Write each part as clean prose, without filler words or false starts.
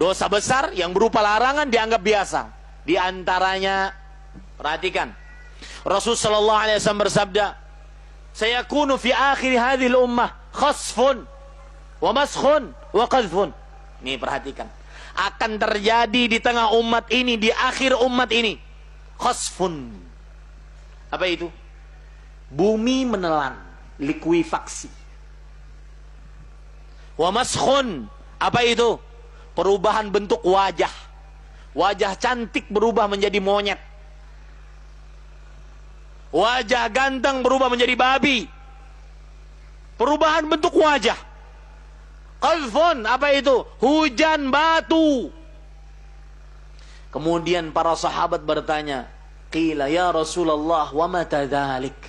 Dosa besar yang berupa larangan dianggap biasa. Di antaranya, perhatikan, Rasul sallallahu alaihi wasallam bersabda, "Sayakunu fi akhir hadhil ummah khasfun wa maskhun wa qadhfun." Nih perhatikan, akan terjadi di tengah umat ini, di akhir umat ini, khasfun. Apa itu? Bumi menelan, likuifaksi. Wa maskhun, apa itu? Perubahan bentuk wajah. Wajah cantik berubah menjadi monyet. Wajah ganteng berubah menjadi babi. Perubahan bentuk wajah. Qadhfun, apa itu? Hujan batu. Kemudian para sahabat bertanya, qila ya Rasulullah wa mata dzalik?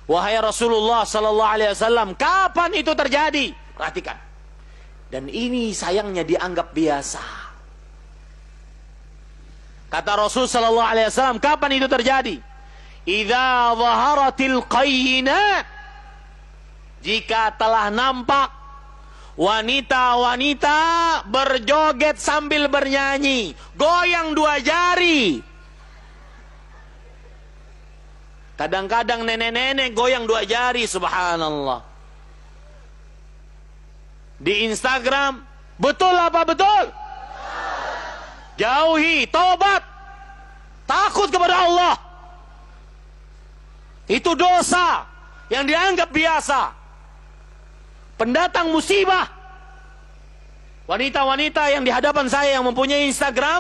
Wahai Rasulullah sallallahu alaihi wasallam, kapan itu terjadi? Perhatikan. Dan ini sayangnya dianggap biasa. Kata Rasul sallallahu alaihi wasallam, kapan itu terjadi? Idza dhaharatil qayyinat, jika telah nampak wanita-wanita berjoget sambil bernyanyi, goyang dua jari. Kadang-kadang nenek-nenek goyang dua jari, subhanallah. Di Instagram, betul apa betul? Jauhi, tobat, takut kepada Allah. Itu dosa yang dianggap biasa, pendatang musibah. Wanita-wanita yang di hadapan saya yang mempunyai Instagram,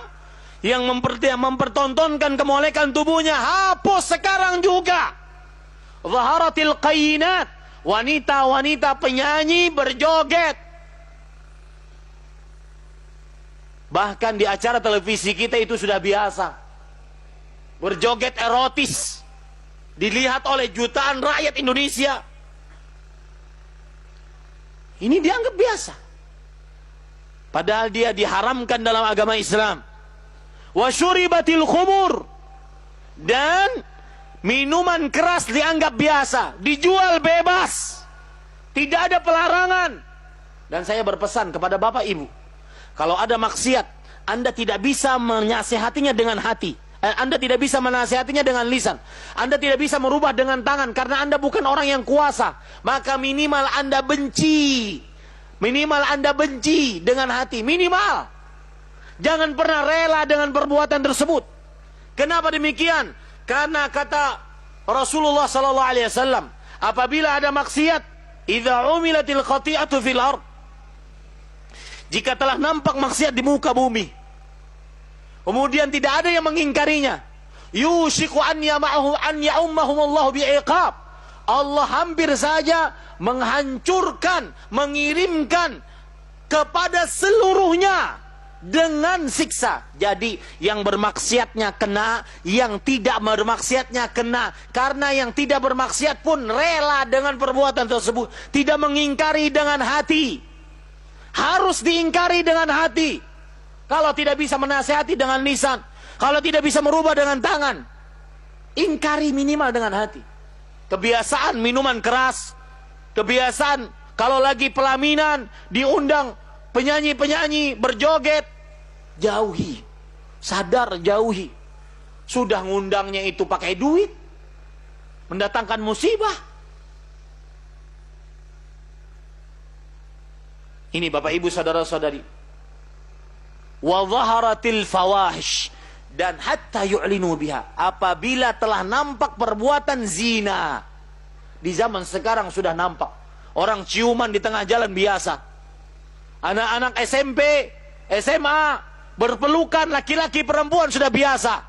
yang mempertontonkan kemolekan tubuhnya, hapus sekarang juga. Zaharatil qayyinat, wanita-wanita penyanyi berjoget. Bahkan di acara televisi kita itu sudah biasa. Berjoget erotis dilihat oleh jutaan rakyat Indonesia. Ini dianggap biasa, padahal dia diharamkan dalam agama Islam. Wa syuribatil khumur, dan minuman keras dianggap biasa, dijual bebas, tidak ada pelarangan. Dan saya berpesan kepada Bapak Ibu, kalau ada maksiat, Anda tidak bisa menasihatinya dengan hati. Anda tidak bisa menasihatinya dengan lisan. Anda tidak bisa merubah dengan tangan, karena Anda bukan orang yang kuasa. Maka minimal Anda benci. Minimal Anda benci dengan hati. Minimal. Jangan pernah rela dengan perbuatan tersebut. Kenapa demikian? Karena kata Rasulullah SAW, apabila ada maksiat, idza umilatil khati'atu fil ard, jika telah nampak maksiat di muka bumi, kemudian tidak ada yang mengingkarinya, yushiku an ya'ummahumullahu bi'iqab, Allah hampir saja menghancurkan, mengirimkan kepada seluruhnya dengan siksa. Jadi yang bermaksiatnya kena, yang tidak bermaksiatnya kena. Karena yang tidak bermaksiat pun rela dengan perbuatan tersebut, tidak mengingkari dengan hati. Harus diingkari dengan hati. Kalau tidak bisa menasihati dengan lisan, kalau tidak bisa merubah dengan tangan, ingkari minimal dengan hati. Kebiasaan minuman keras, kebiasaan kalau lagi pelaminan diundang penyanyi-penyanyi berjoget, jauhi. Sadar, jauhi. Sudah ngundangnya itu pakai duit, mendatangkan musibah. Ini Bapak Ibu saudara-saudari. Wa dhaharatil fawahish, dan hatta yu'linu biha, apabila telah nampak perbuatan zina. Di zaman sekarang sudah nampak. Orang ciuman di tengah jalan biasa. Anak-anak SMP, SMA berpelukan laki-laki perempuan sudah biasa.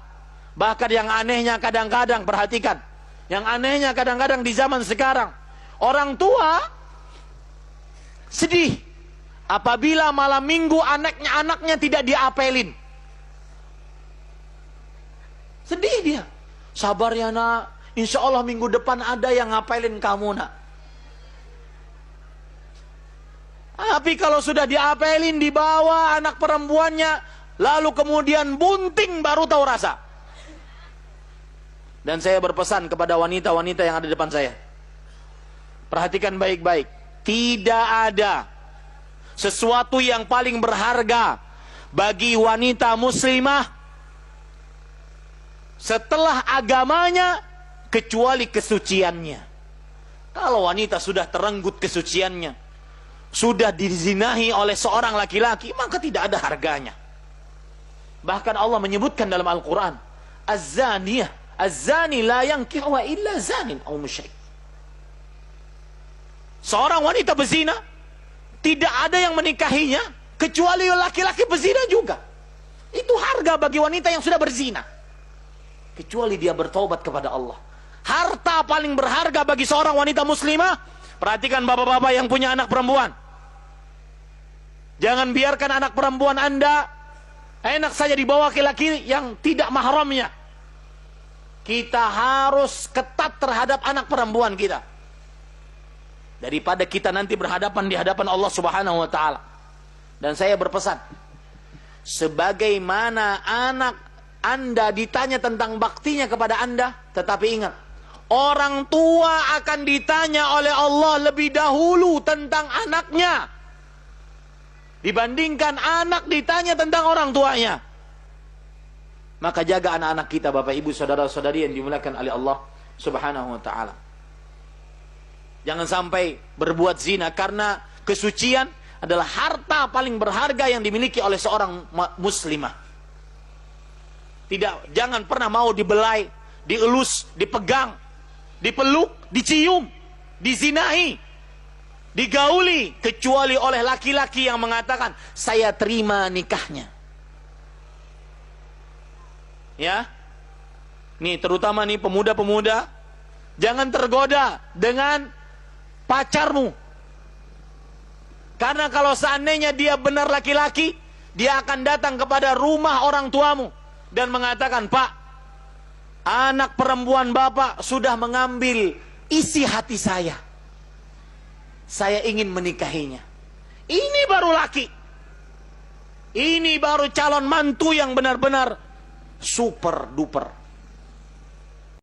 Bahkan yang anehnya kadang-kadang, perhatikan, yang anehnya kadang-kadang di zaman sekarang, orang tua sedih apabila malam minggu anaknya tidak diapelin. Sedih dia. Sabar ya nak, insya Allah minggu depan ada yang ngapelin kamu nak. Tapi kalau sudah diapelin, dibawa anak perempuannya, lalu kemudian bunting, baru tahu rasa. Dan saya berpesan kepada wanita-wanita yang ada di depan saya, perhatikan baik-baik. Tidak ada sesuatu yang paling berharga, bagi wanita muslimah setelah agamanya kecuali kesuciannya. Kalau wanita sudah terenggut kesuciannya, sudah dizinahi oleh seorang laki-laki, maka tidak ada harganya. Bahkan Allah menyebutkan dalam Al-Quran, Az-zaniyah, az-zani la yankihuha illa zanin aw musyrik. Seorang wanita berzina, tidak ada yang menikahinya kecuali laki-laki berzina juga. Itu harga bagi wanita yang sudah berzina, kecuali dia bertaubat kepada Allah. Harta paling berharga bagi seorang wanita muslimah. Perhatikan bapak-bapak yang punya anak perempuan, jangan biarkan anak perempuan Anda enak saja dibawa ke laki yang tidak mahramnya. Kita harus ketat terhadap anak perempuan kita, daripada kita nanti berhadapan di hadapan Allah Subhanahu wa taala. Dan saya berpesan, sebagaimana anak Anda ditanya tentang baktinya kepada Anda, tetapi ingat, orang tua akan ditanya oleh Allah lebih dahulu tentang anaknya dibandingkan anak ditanya tentang orang tuanya. Maka jaga anak-anak kita, Bapak Ibu, saudara-saudari yang dimuliakan oleh Allah Subhanahu wa taala. Jangan sampai berbuat zina, karena kesucian adalah harta paling berharga yang dimiliki oleh seorang muslimah. Jangan pernah mau dibelai, dielus, dipegang, dipeluk, dicium, dizinahi, digauli, kecuali oleh laki-laki yang mengatakan, saya terima nikahnya. Ya, nih terutama nih pemuda-pemuda, jangan tergoda dengan pacarmu. Karena kalau seandainya dia benar laki-laki, dia akan datang kepada rumah orang tuamu dan mengatakan, Pak, anak perempuan Bapak sudah mengambil isi hati saya. Saya ingin menikahinya. Ini baru laki. Ini baru calon mantu yang benar-benar super duper.